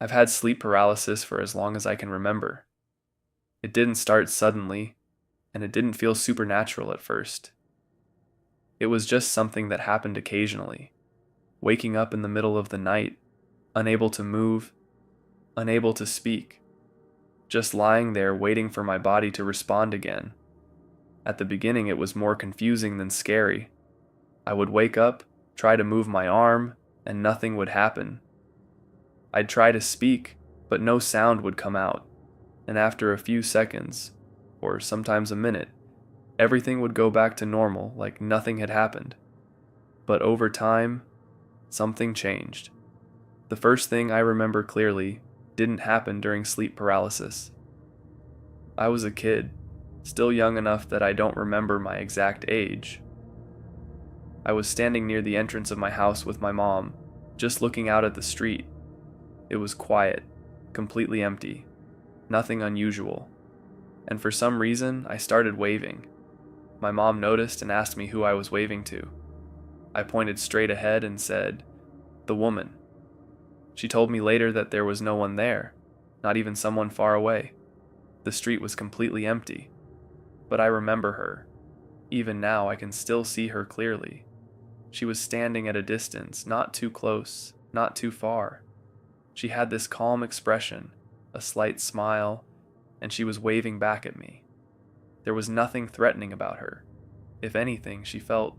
I've had sleep paralysis for as long as I can remember. It didn't start suddenly, and it didn't feel supernatural at first. It was just something that happened occasionally, waking up in the middle of the night, unable to move, unable to speak, just lying there waiting for my body to respond again. At the beginning, it was more confusing than scary. I would wake up, try to move my arm, and nothing would happen. I'd try to speak, but no sound would come out, and after a few seconds, or sometimes a minute, everything would go back to normal like nothing had happened. But over time, something changed. The first thing I remember clearly didn't happen during sleep paralysis. I was a kid, still young enough that I don't remember my exact age. I was standing near the entrance of my house with my mom, just looking out at the street. It was quiet, completely empty, nothing unusual. And for some reason, I started waving. My mom noticed and asked me who I was waving to. I pointed straight ahead and said, "The woman." She told me later that there was no one there, not even someone far away. The street was completely empty. But I remember her. Even now, I can still see her clearly. She was standing at a distance, not too close, not too far. She had this calm expression, a slight smile, and she was waving back at me. There was nothing threatening about her. If anything, she felt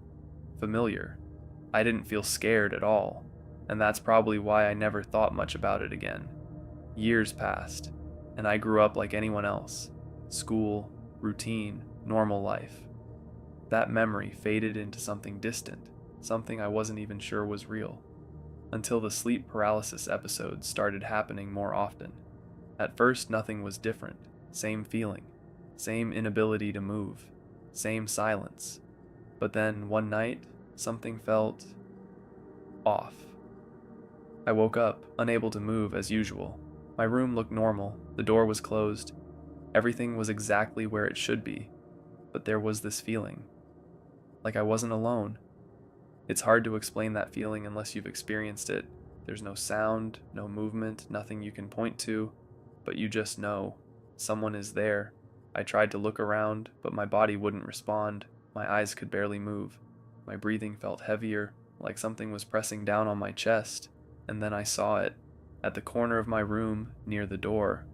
familiar. I didn't feel scared at all, and that's probably why I never thought much about it again. Years passed, and I grew up like anyone else. School, routine, normal life. That memory faded into something distant, something I wasn't even sure was real, until the sleep paralysis episodes started happening more often. At first, nothing was different. Same feeling, same inability to move, same silence. But then, one night, something felt off. I woke up, unable to move as usual. My room looked normal, the door was closed, everything was exactly where it should be, but there was this feeling, like I wasn't alone. It's hard to explain that feeling unless you've experienced it. There's no sound, no movement, nothing you can point to, but you just know someone is there. I tried to look around, but my body wouldn't respond. My eyes could barely move. My breathing felt heavier, like something was pressing down on my chest, and then I saw it. At the corner of my room, near the door,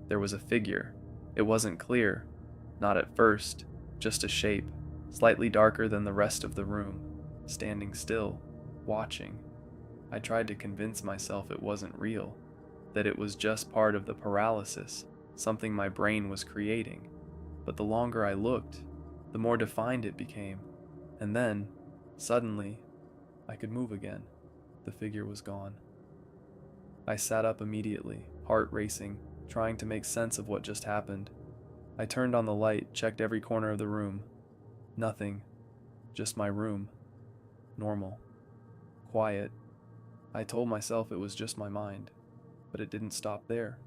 there was a figure. It wasn't clear, not at first, just a shape, slightly darker than the rest of the room, standing still, watching. I tried to convince myself it wasn't real, that it was just part of the paralysis, something my brain was creating. But the longer I looked, the more defined it became. And then, suddenly, I could move again. The figure was gone. I sat up immediately, heart racing, trying to make sense of what just happened. I turned on the light, checked every corner of the room. Nothing. Just my room. Normal. Quiet. I told myself it was just my mind, but it didn't stop there.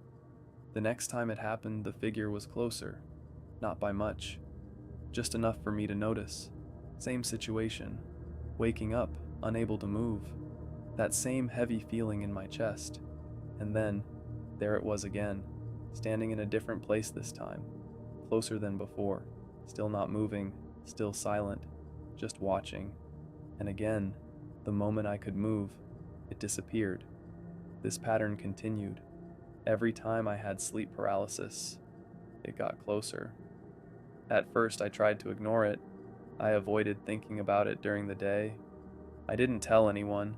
The next time it happened, the figure was closer. Not by much. Just enough for me to notice. Same situation. Waking up, unable to move. That same heavy feeling in my chest. And then, there it was again, standing in a different place this time. Closer than before. Still not moving, still silent, just watching. And again, the moment I could move, it disappeared. This pattern continued. Every time I had sleep paralysis, it got closer. At first, I tried to ignore it. I avoided thinking about it during the day. I didn't tell anyone.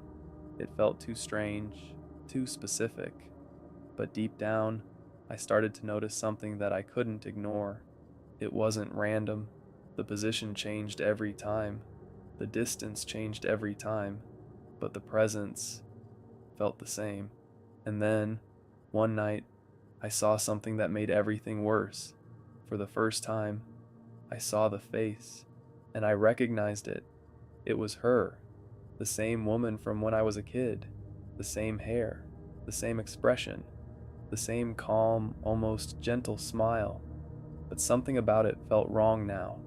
It felt too strange, too specific. But deep down, I started to notice something that I couldn't ignore. It wasn't random. The position changed every time. The distance changed every time. But the presence felt the same. And then, one night, I saw something that made everything worse. For the first time, I saw the face, and I recognized it. It was her, the same woman from when I was a kid, the same hair, the same expression, the same calm, almost gentle smile. But something about it felt wrong now.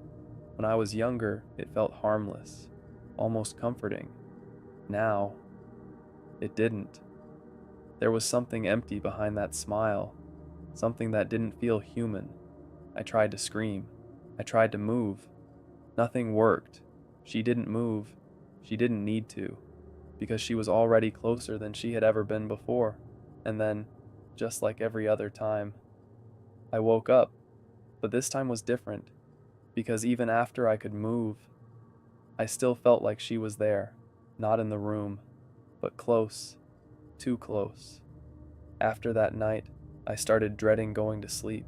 When I was younger, it felt harmless, almost comforting. Now, it didn't. There was something empty behind that smile, something that didn't feel human. I tried to scream. I tried to move. Nothing worked. She didn't move. She didn't need to, because she was already closer than she had ever been before. And then, just like every other time, I woke up, but this time was different, because even after I could move, I still felt like she was there, not in the room, but close, too close. After that night, I started dreading going to sleep.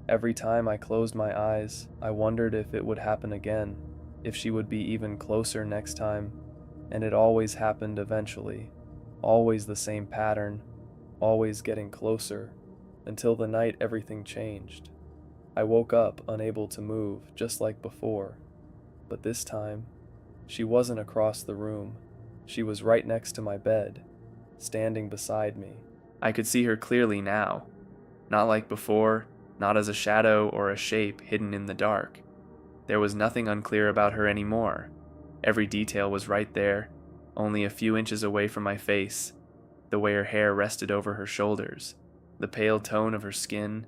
Every time I closed my eyes, I wondered if it would happen again, if she would be even closer next time, and it always happened eventually. Always the same pattern, always getting closer, until the night everything changed. I woke up unable to move, just like before, but this time, she wasn't across the room. She was right next to my bed, standing beside me. I could see her clearly now, not like before, not as a shadow or a shape hidden in the dark. There was nothing unclear about her anymore. Every detail was right there, only a few inches away from my face, the way her hair rested over her shoulders, the pale tone of her skin,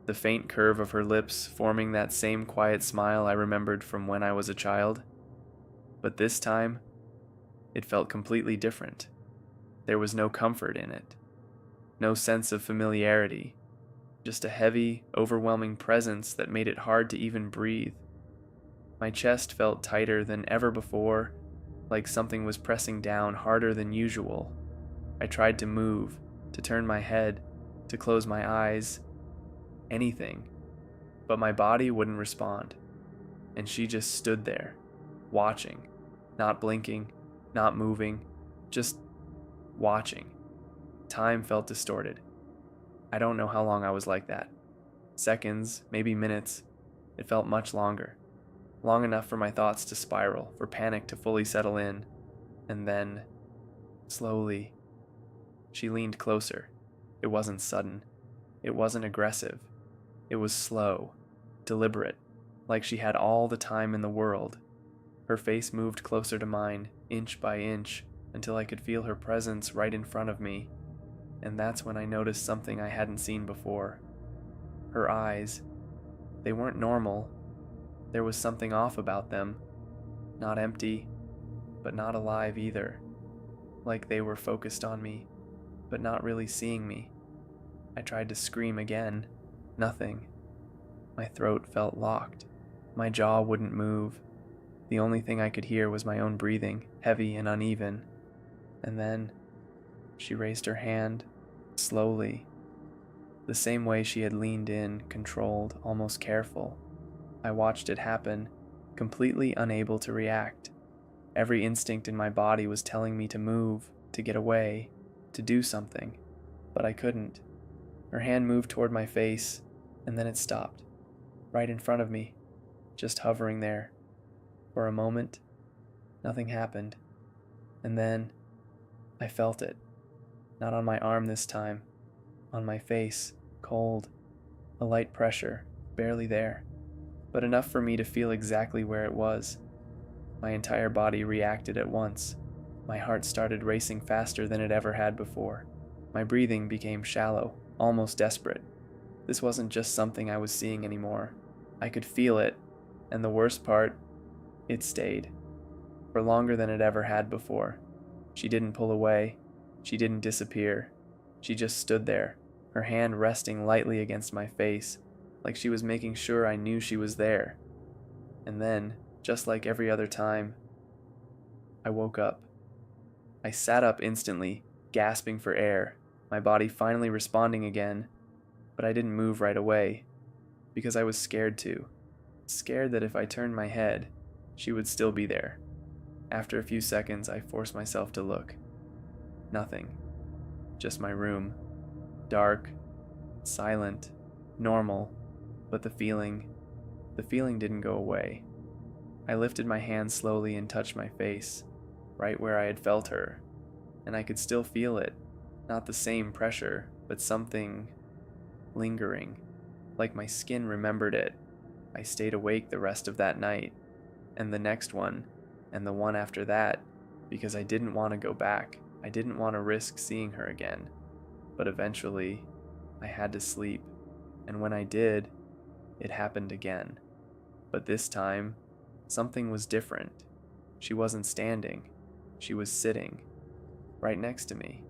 the faint curve of her lips forming that same quiet smile I remembered from when I was a child. But this time, it felt completely different. There was no comfort in it, no sense of familiarity, just a heavy, overwhelming presence that made it hard to even breathe. My chest felt tighter than ever before, like something was pressing down harder than usual. I tried to move, to turn my head, to close my eyes, anything, but my body wouldn't respond, and she just stood there, watching, not blinking, not moving, just watching. Time felt distorted. I don't know how long I was like that. Seconds, maybe minutes. It felt much longer. Long enough for my thoughts to spiral, for panic to fully settle in. And then, slowly, she leaned closer. It wasn't sudden. It wasn't aggressive. It was slow, deliberate, like she had all the time in the world. Her face moved closer to mine, inch by inch, until I could feel her presence right in front of me. And that's when I noticed something I hadn't seen before. Her eyes, they weren't normal. There was something off about them. Not empty, but not alive either. Like they were focused on me, but not really seeing me. I tried to scream again. Nothing. My throat felt locked. My jaw wouldn't move. The only thing I could hear was my own breathing, heavy and uneven. And then, she raised her hand, slowly, the same way she had leaned in, controlled, almost careful. I watched it happen, completely unable to react. Every instinct in my body was telling me to move, to get away, to do something, but I couldn't. Her hand moved toward my face, and then it stopped, right in front of me, just hovering there. For a moment, nothing happened, and then I felt it. Not on my arm this time, on my face, cold, a light pressure, barely there, but enough for me to feel exactly where it was. My entire body reacted at once. My heart started racing faster than it ever had before. My breathing became shallow, almost desperate. This wasn't just something I was seeing anymore. I could feel it, and the worst part, it stayed, for longer than it ever had before. She didn't pull away. She didn't disappear. She just stood there, her hand resting lightly against my face, like she was making sure I knew she was there. And then, just like every other time, I woke up. I sat up instantly, gasping for air, my body finally responding again, but I didn't move right away, because I was scared to. Scared that if I turned my head, she would still be there. After a few seconds, I forced myself to look. Nothing. Just my room. Dark, silent, normal, but the feeling didn't go away. I lifted my hand slowly and touched my face, right where I had felt her, and I could still feel it. Not the same pressure, but something lingering, like my skin remembered it. I stayed awake the rest of that night, and the next one, and the one after that, because I didn't want to go back. I didn't want to risk seeing her again. But eventually, I had to sleep, and when I did, it happened again. But this time, something was different. She wasn't standing, she was sitting, right next to me,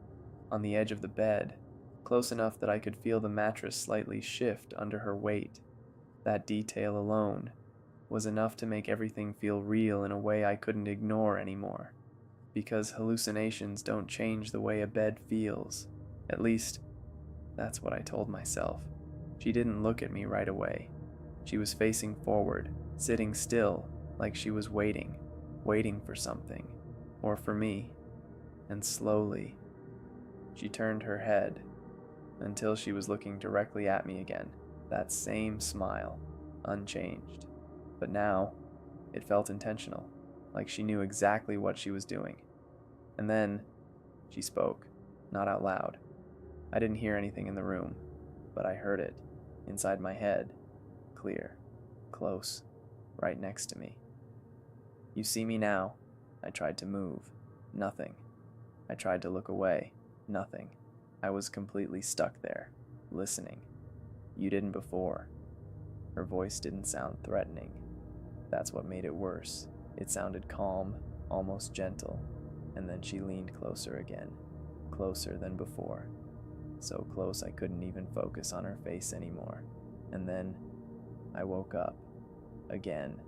on the edge of the bed, close enough that I could feel the mattress slightly shift under her weight. That detail alone was enough to make everything feel real in a way I couldn't ignore anymore. Because hallucinations don't change the way a bed feels. At least, that's what I told myself. She didn't look at me right away. She was facing forward, sitting still, like she was waiting for something, or for me. And slowly, she turned her head until she was looking directly at me again. That same smile, unchanged. But now, it felt intentional, like she knew exactly what she was doing. And then, she spoke, not out loud. I didn't hear anything in the room, but I heard it, inside my head, clear, close, right next to me. "You see me now?" I tried to move. Nothing. I tried to look away. Nothing. I was completely stuck there, listening. "You didn't before." Her voice didn't sound threatening. That's what made it worse. It sounded calm, almost gentle, and then she leaned closer again, closer than before. So close I couldn't even focus on her face anymore. And then I woke up. Again.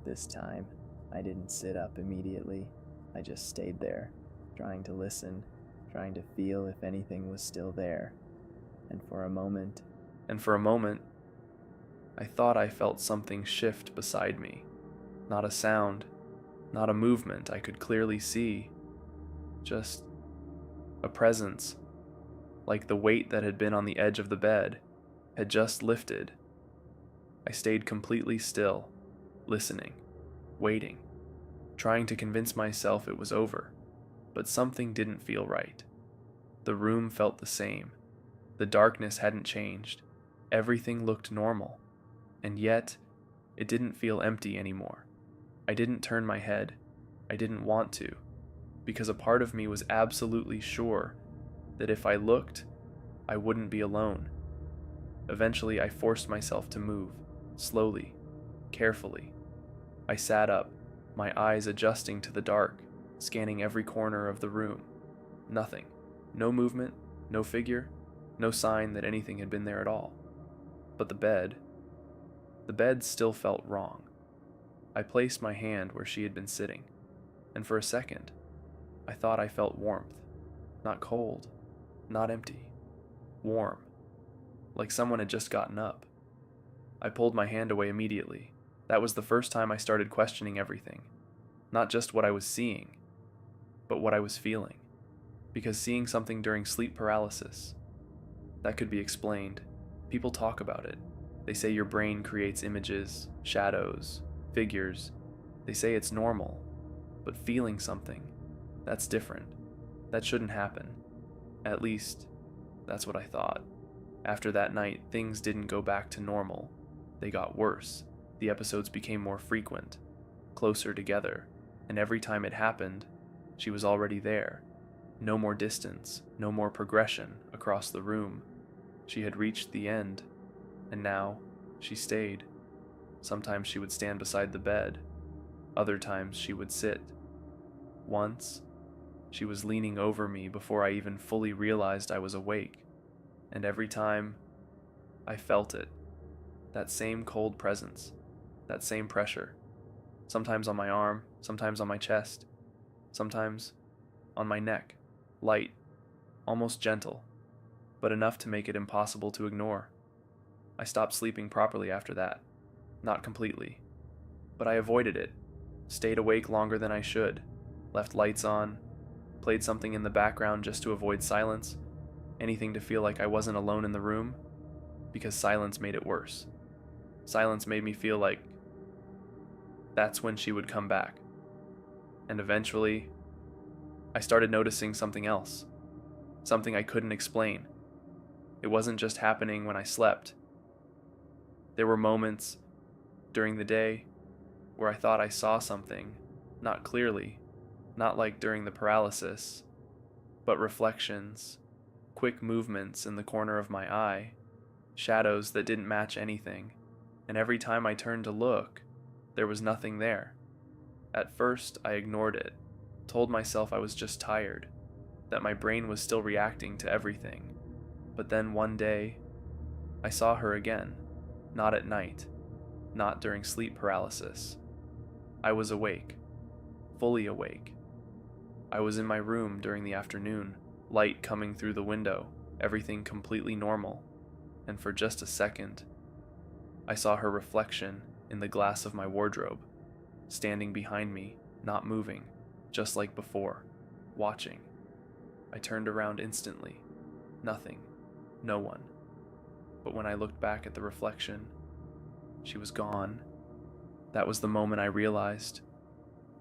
This time, I didn't sit up immediately. I just stayed there, trying to listen, trying to feel if anything was still there. And for a moment, I thought I felt something shift beside me. Not a sound, not a movement I could clearly see. Just a presence, like the weight that had been on the edge of the bed had just lifted. I stayed completely still, listening, waiting, trying to convince myself it was over, but something didn't feel right. The room felt the same. The darkness hadn't changed. Everything looked normal, and yet it didn't feel empty anymore. I didn't turn my head. I didn't want to, because a part of me was absolutely sure that if I looked, I wouldn't be alone. Eventually, I forced myself to move, slowly, carefully. I sat up, my eyes adjusting to the dark, scanning every corner of the room. Nothing. No movement, no figure, no sign that anything had been there at all. But the bed still felt wrong. I placed my hand where she had been sitting, and for a second, I thought I felt warmth. Not cold, not empty. Warm. Like someone had just gotten up. I pulled my hand away immediately. That was the first time I started questioning everything. Not just what I was seeing, but what I was feeling. Because seeing something during sleep paralysis, that could be explained. People talk about it. They say your brain creates images, shadows, figures. They say it's normal. But feeling something, that's different. That shouldn't happen. At least, that's what I thought. After that night, things didn't go back to normal. They got worse. The episodes became more frequent, closer together, and every time it happened, she was already there. No more distance, no more progression across the room. She had reached the end, and now she stayed. Sometimes she would stand beside the bed. Other times she would sit. Once, she was leaning over me before I even fully realized I was awake. And every time, I felt it. That same cold presence, that same pressure. Sometimes on my arm, sometimes on my chest, sometimes on my neck. Light, almost gentle, but enough to make it impossible to ignore. I stopped sleeping properly after that. Not completely, but I avoided it. Stayed awake longer than I should. Left lights on. Played something in the background just to avoid silence. Anything to feel like I wasn't alone in the room, because silence made it worse. Silence made me feel like that's when she would come back. And eventually, I started noticing something else. Something I couldn't explain. It wasn't just happening when I slept. There were moments during the day where I thought I saw something, not clearly, not like during the paralysis, but reflections, quick movements in the corner of my eye, shadows that didn't match anything, and every time I turned to look, there was nothing there. At first, I ignored it, told myself I was just tired, that my brain was still reacting to everything. But then one day, I saw her again, not at night, not during sleep paralysis. I was awake, fully awake. I was in my room during the afternoon, light coming through the window, everything completely normal, and for just a second, I saw her reflection in the glass of my wardrobe, standing behind me, not moving, just like before, watching. I turned around instantly. Nothing. No one. But when I looked back at the reflection, she was gone. That was the moment I realized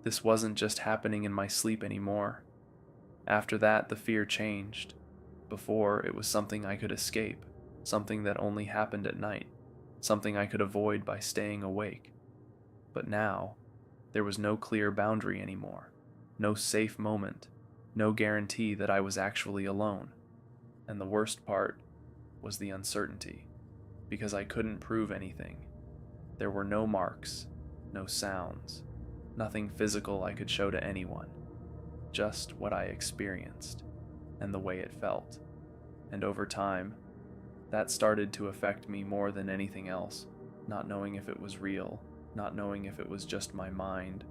this wasn't just happening in my sleep anymore. After that, the fear changed. Before, it was something I could escape, something that only happened at night, something I could avoid by staying awake. But now, there was no clear boundary anymore, no safe moment, no guarantee that I was actually alone. And the worst part was the uncertainty, because I couldn't prove anything. There were no marks, no sounds, nothing physical I could show to anyone, just what I experienced and the way it felt. And over time, that started to affect me more than anything else, not knowing if it was real, not knowing if it was just my mind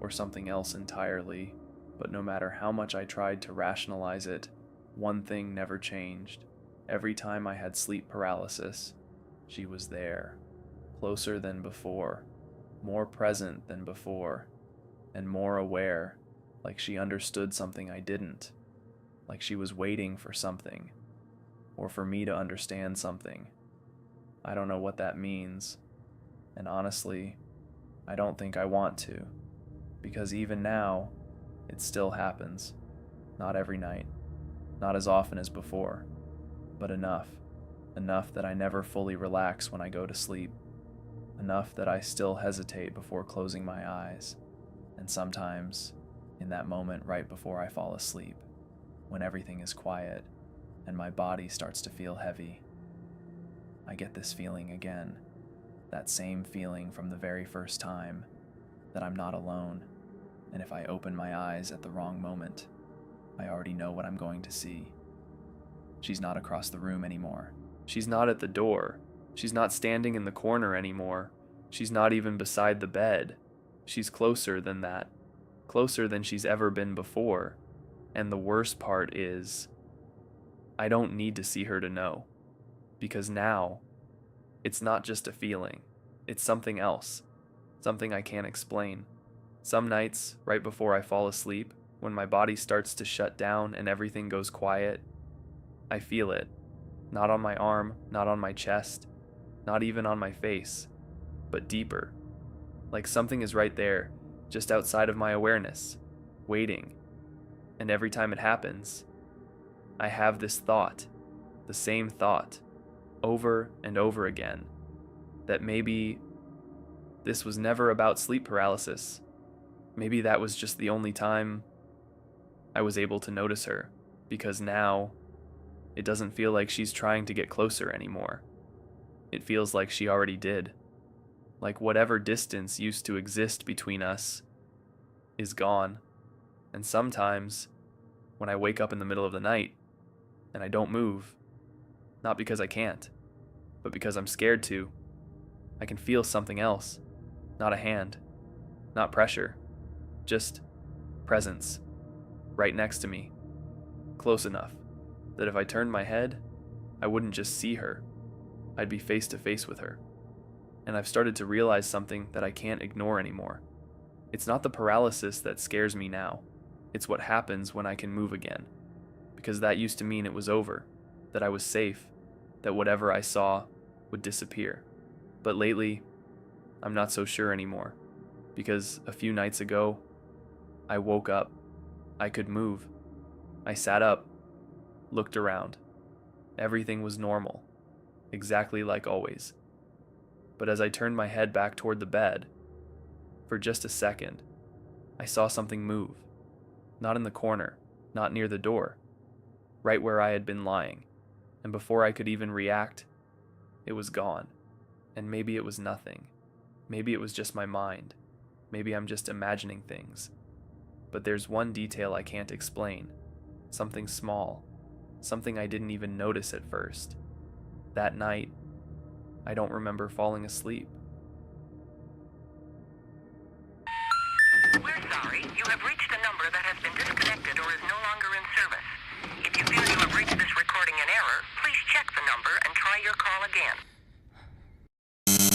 or something else entirely. But no matter how much I tried to rationalize it, one thing never changed. Every time I had sleep paralysis, she was there, closer than before, more present than before, and more aware, like she understood something I didn't, like she was waiting for something, or for me to understand something. I don't know what that means, and honestly, I don't think I want to, because even now, it still happens. Not every night, not as often as before, but enough that I never fully relax when I go to sleep, enough that I still hesitate before closing my eyes, and sometimes, in that moment right before I fall asleep, when everything is quiet and my body starts to feel heavy, I get this feeling again, that same feeling from the very first time, that I'm not alone, and if I open my eyes at the wrong moment, I already know what I'm going to see. She's not across the room anymore. She's not at the door. She's not standing in the corner anymore. She's not even beside the bed. She's closer than that, closer than she's ever been before. And the worst part is, I don't need to see her to know, because now, it's not just a feeling. It's something else, something I can't explain. Some nights, right before I fall asleep, when my body starts to shut down and everything goes quiet, I feel it. Not on my arm, not on my chest, not even on my face, but deeper. Like something is right there, just outside of my awareness, waiting. And every time it happens, I have this thought, the same thought, over and over again, that maybe this was never about sleep paralysis. Maybe that was just the only time I was able to notice her, because now it doesn't feel like she's trying to get closer anymore. It feels like she already did. Like whatever distance used to exist between us is gone. And sometimes, when I wake up in the middle of the night and I don't move, not because I can't, but because I'm scared to, I can feel something else. Not a hand, not pressure, just presence, right next to me, close enough that if I turned my head, I wouldn't just see her, I'd be face to face with her. And I've started to realize something that I can't ignore anymore. It's not the paralysis that scares me now, it's what happens when I can move again. Because that used to mean it was over, that I was safe, that whatever I saw would disappear. But lately, I'm not so sure anymore, because a few nights ago, I woke up. I could move. I sat up, looked around. Everything was normal, exactly like always. But as I turned my head back toward the bed, for just a second, I saw something move. Not in the corner, not near the door, right where I had been lying, and before I could even react, it was gone. And maybe it was nothing. Maybe it was just my mind. Maybe I'm just imagining things. But there's one detail I can't explain. Something small. Something I didn't even notice at first. That night, I don't remember falling asleep. We're sorry. You have reached a number that has been disconnected or is no longer in service. If you feel you have reached this recording in error, please check the number and try your call again.